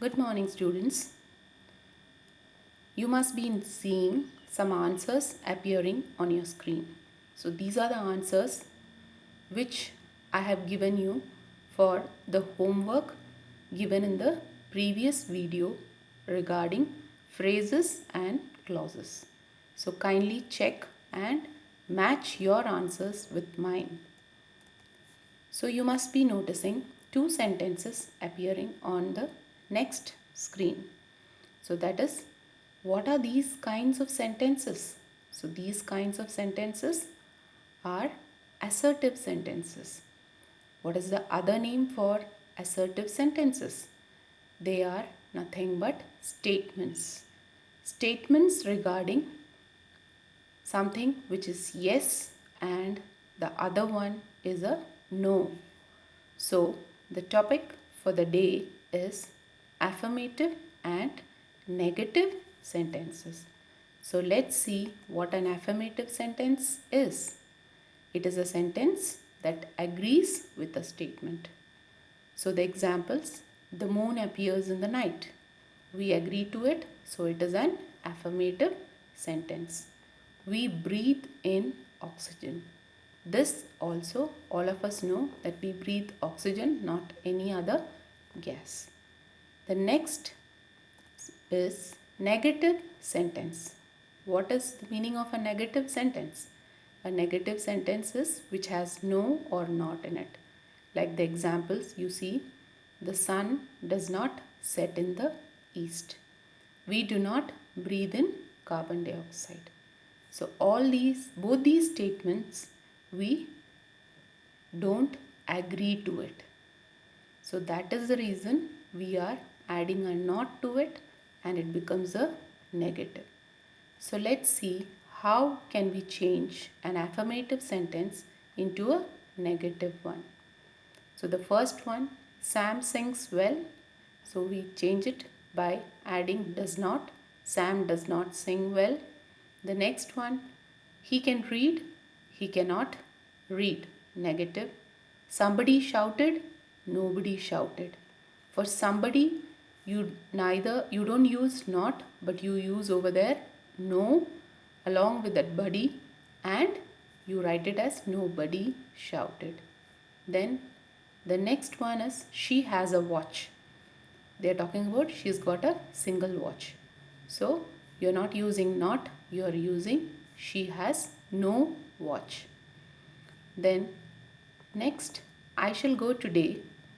Good morning, students. You must be seeing some answers appearing on your screen. So, these are the answers which I have given you for the homework given in the previous video regarding phrases and clauses. So, kindly check and match your answers with mine. So you must be noticing two sentences appearing on the next screen. So that is, what are these kinds of sentences? So these kinds of sentences are assertive sentences. What is the other name for assertive sentences? They are nothing but statements. Statements regarding something which is yes and the other one is a no. So the topic for the day is affirmative and negative sentences. So let's see what an affirmative sentence is. It is a sentence that agrees with a statement. So the examples, the moon appears in the night. We agree to it, so it is an affirmative sentence. We breathe in oxygen. This also, all of us know that we breathe oxygen, not any other gas. The next is negative sentence. What is the meaning of a negative sentence? A negative sentence is which has no or not in it. Like the examples you see, the sun does not set in the east. We do not breathe in carbon dioxide. So both these statements, we don't agree to it. So that is the reason we are adding a not to it and it becomes a negative. So let's see how can we change an affirmative sentence into a negative one. So the first one, Sam sings well. So we change it by adding does not. Sam does not sing well. The next one, he can read. He cannot read. Negative. Somebody shouted. Nobody shouted. For somebody, you don't use not, but you use over there no along with that buddy, and you write it as nobody shouted. Then the next one is she has a watch. They are talking about she's got a single watch. So you're not using not, you're using she has no watch. Then next, I shall go today.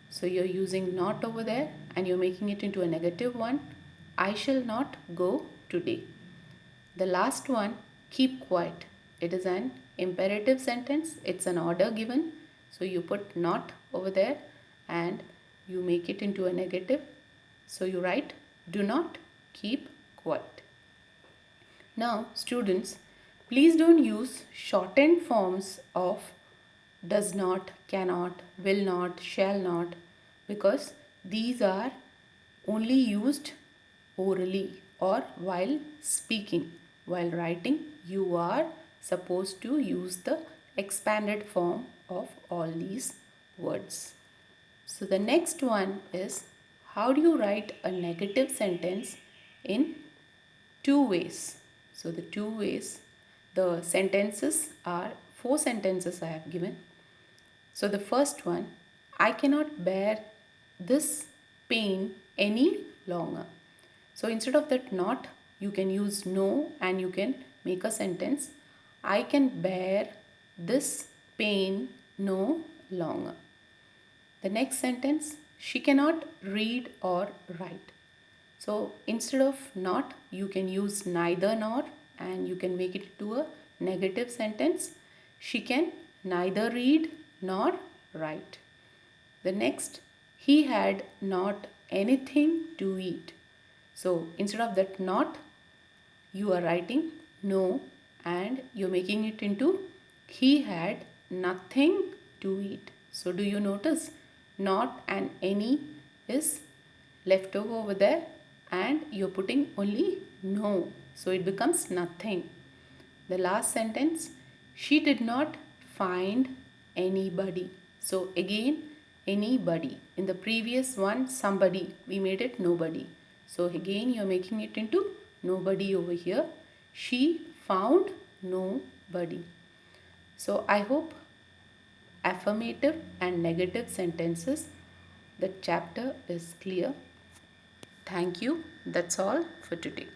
So you're using not over there and you're making it into a negative one. I shall not go today. The last one, keep quiet. It is an imperative sentence. It's an order given. So you put not over there and you make it into a negative. So you write, do not keep quiet. Now, students, please don't use shortened forms of does not, cannot, will not, shall not, because these are only used orally or while speaking. While writing, you are supposed to use the expanded form of all these words. So the next one is, how do you write a negative sentence in two ways? So the two ways, the sentences are four sentences I have given. So the first one, I cannot bear this pain any longer. So instead of that not, you can use no and you can make a sentence, I can bear this pain no longer. The next sentence, she cannot read or write. So instead of not, you can use neither nor and you can make it to a negative sentence. She can neither read nor write. The next, he had not anything to eat. So instead of that not, you are writing no and you're making it into he had nothing to eat. So do you notice not and any is left over there and you're putting only no. So it becomes nothing. The last sentence, she did not find anybody. So again, anybody. In the previous one, somebody, we made it nobody. So again you're making it into nobody over here. She found nobody. So I hope affirmative and negative sentences, the chapter is clear. Thank you. That's all for today.